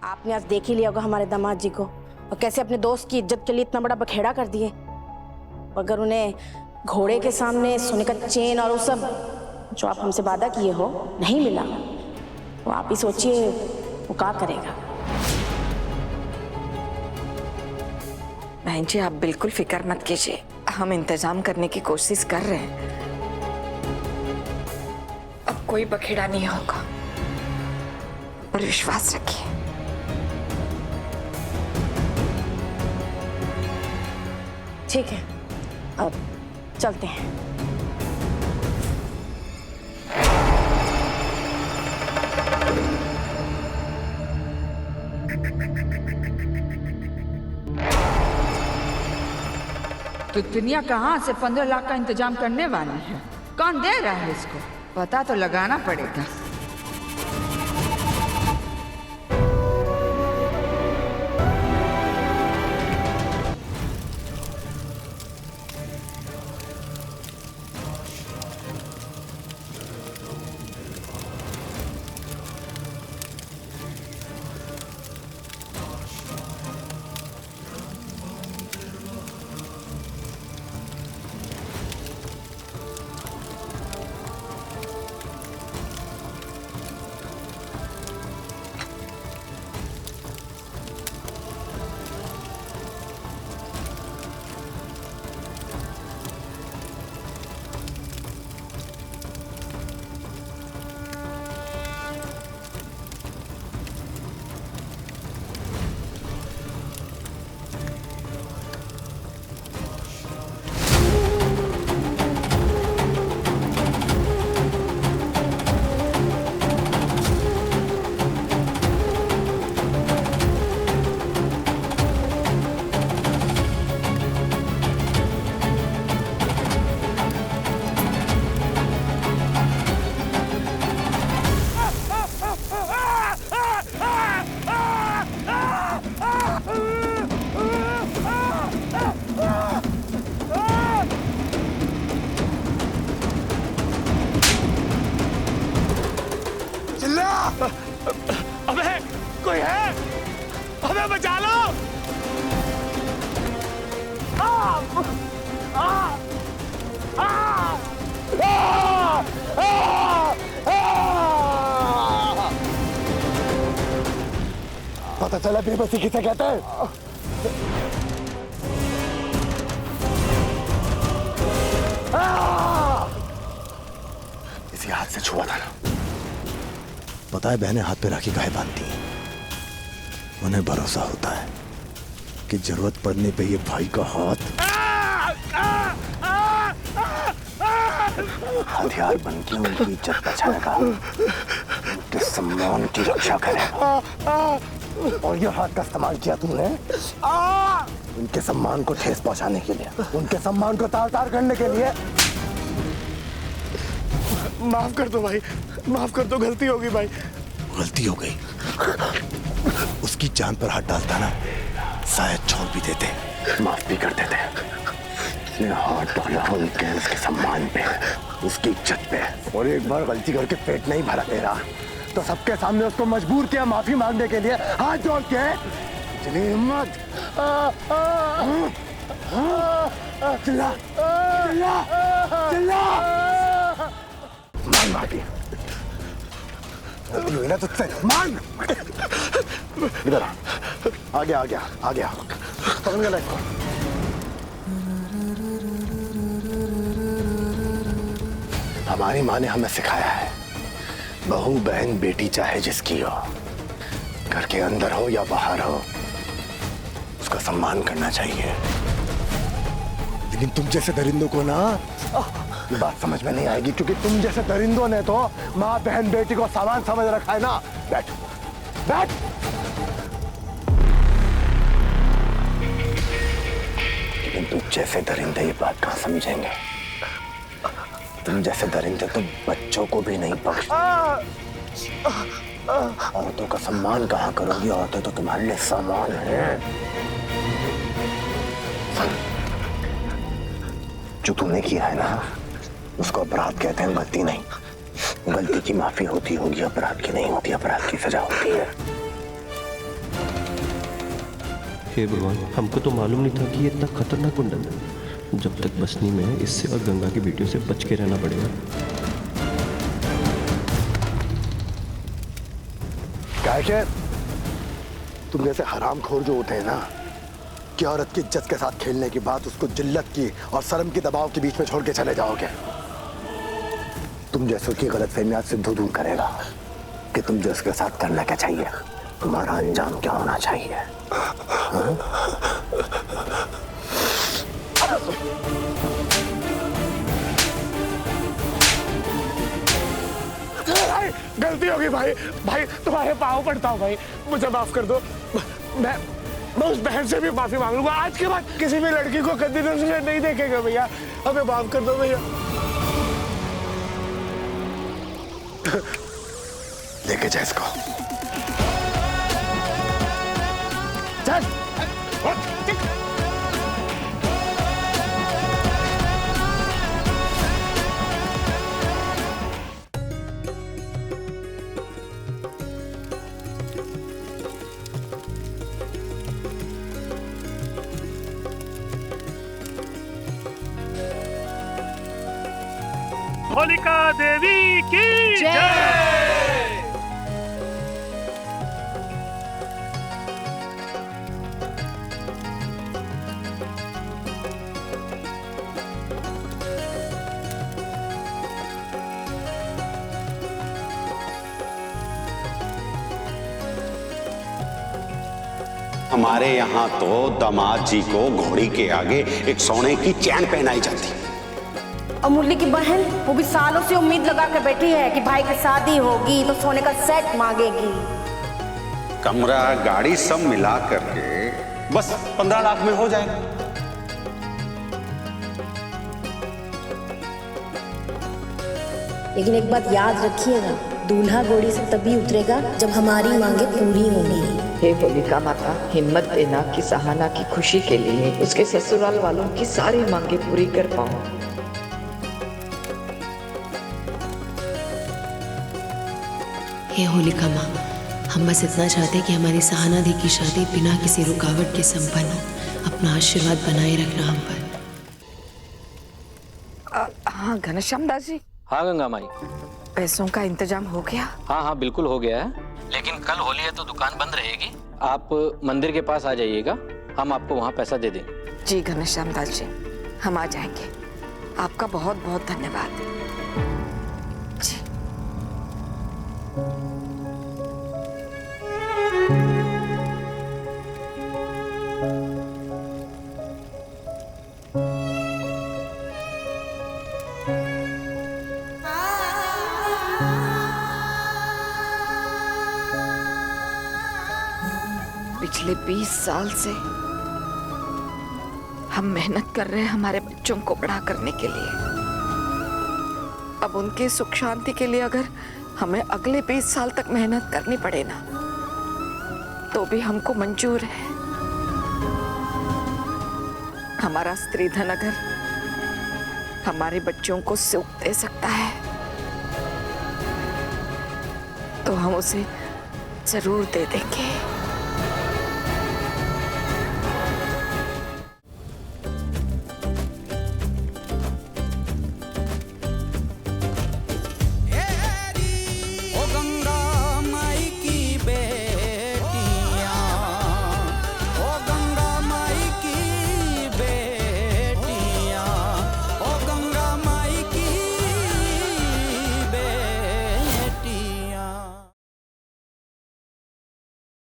आपने आज देख ही लिया होगा हमारे दामाद जी को, और कैसे अपने दोस्त की इज्जत के लिए इतना बड़ा बखेड़ा कर दिए। अगर उन्हें घोड़े के सामने सोने का चेन और वो सब जो आप हमसे वादा किए हो नहीं मिला, तो आप ही सोचिए वो क्या करेगा। बहन जी, आप बिल्कुल फिक्र मत कीजिए, हम इंतजाम करने की कोशिश कर रहे हैं। अब कोई बखेड़ा नहीं होगा, पर विश्वास रखिए। ठीक है, अब चलते हैं। तो दुनिया कहाँ से 15 लाख का इंतजाम करने वाली है? कौन दे रहा है इसको? पता तो लगाना पड़ेगा। अबे कोई है? अबे बचा लो! पता चला बेबसी किसे कहते हैं? इसी हाथ से छुआ था ना। पता है बहनें हाथ पे राखी काहे बांधती हैं? उन्हें भरोसा होता है कि जरूरत पड़ने पे ये भाई का हाथ हथियार बन के उनकी इज्जत बचाएगा, उनके सम्मान की रक्षा करेगा। और ये हाथ का इस्तेमाल किया तुमने उनके सम्मान को ठेस पहुंचाने के लिए, उनके सम्मान को तार तार करने के लिए। माफ कर दो भाई, माफ कर दो, गलती होगी भाई। गलती हो गई, उसकी जान पर हाथ डालता ना, शायद छोड़ भी देते, माफ भी कर देते। उसने हाथ डाला उनके उसके सम्मान पे, उसकी इज्जत पे, और एक बार गलती करके पेट नहीं भरा तेरा तो सबके सामने उसको मजबूर किया माफी मांगने के लिए, हाथ जोड़ के। इतनी हिम्मत! चिल्ला चिल्ला चिल्ला! मांग माफी, हुई ना तुझसे, मांग। इधर आ गया आ गया आ गया, पकड़ गया इसको। हमारी माँ ने हमें सिखाया है, बहू बहन बेटी चाहे जिसकी हो, घर के अंदर हो या बाहर हो, उसका सम्मान करना चाहिए। लेकिन तुम जैसे दरिंदों को ना ये बात समझ में नहीं आएगी, क्योंकि तुम जैसे दरिंदों ने तो माँ बहन बेटी को सामान समझ रखा है ना। बैठ बैठ। लेकिन तुम जैसे दरिंदे ये बात कहाँ समझेंगे? तुम जैसे दरिंदे तो बच्चों को भी नहीं बख्शते। औरतों का सम्मान कहाँ करोगी? औरतें तो तुम्हारे लिए सामान है। जो तुमने किया है ना, उसको अपराध कहते हैं, गलती नहीं। गलती की माफी होती होगी, अपराध की नहीं होती। अपराध की सजा होती है। हे भगवान, हमको तो मालूम नहीं था कि ये इतना खतरनाक गुंडा है। जब तक बसनी में है, इससे और गंगा की बेटियों से बच के रहना पड़ेगा। क्या तुम जैसे हरामखोर जो होते हैं ना, कि औरत की इज्जत के साथ खेलने की बात उसको जिल्लत की और शर्म की दबाव के बीच में छोड़ के चले जाओगे। तुम जैसों की गलतफहमियां सिद्धू दूर करेगा कि तुम जो उसके साथ करना क्या चाहिए, तुम्हारा अंजाम क्या होना चाहिए। भाई गलती होगी भाई, भाई तुम्हारे पाँव पड़ता हूँ भाई, मुझे माफ कर दो। मैं उस बहन से भी माफी मांग लूंगा। आज के बाद किसी भी लड़की को गंदी नजर से नहीं देखेगा भैया, हमें माफ कर दो भैया। लेके जा इसको। चल। होलिका देवी की जय। हमारे यहाँ तो दामाद जी को घोड़ी के आगे एक सोने की चैन पहनाई जाती। और मुरली की बहन वो भी सालों से उम्मीद लगा कर बैठी है कि भाई की शादी होगी तो सोने का सेट मांगेगी। कमरा गाड़ी सब मिला करके बस 15 लाख में हो जाएगा। लेकिन एक बात याद रखिएगा, दूल्हा घोड़ी से तभी उतरेगा जब हमारी मांगे पूरी होंगी। हे होलिका माता, हिम्मत देना कि सहाना की खुशी के लिए उसके ससुराल वालों की सारी मांगे पूरी कर पाऊं। हे होलिका माँ, हम बस इतना चाहते कि हमारी सहाना दी की शादी बिना किसी रुकावट के संपन्न हो। अपना आशीर्वाद बनाए रखना हम पर। हाँ घनश्याम दास जी। हाँ गंगा माई, पैसों का इंतजाम हो गया? हाँ हाँ बिल्कुल हो गया है, लेकिन कल होली है तो दुकान बंद रहेगी। आप मंदिर के पास आ जाइएगा, हम आपको वहाँ पैसा दे देंगे। जी घनश्याम दास जी, हम आ जाएंगे। आपका बहुत बहुत धन्यवाद जी। पिछले 20 साल से हम मेहनत कर रहे हैं हमारे बच्चों को बड़ा करने के लिए। अब उनके सुख शांति के लिए अगर हमें अगले 20 साल तक मेहनत करनी पड़े ना, तो भी हमको मंजूर है। हमारा स्त्री धन अगर हमारे बच्चों को सुख दे सकता है तो हम उसे जरूर दे देंगे।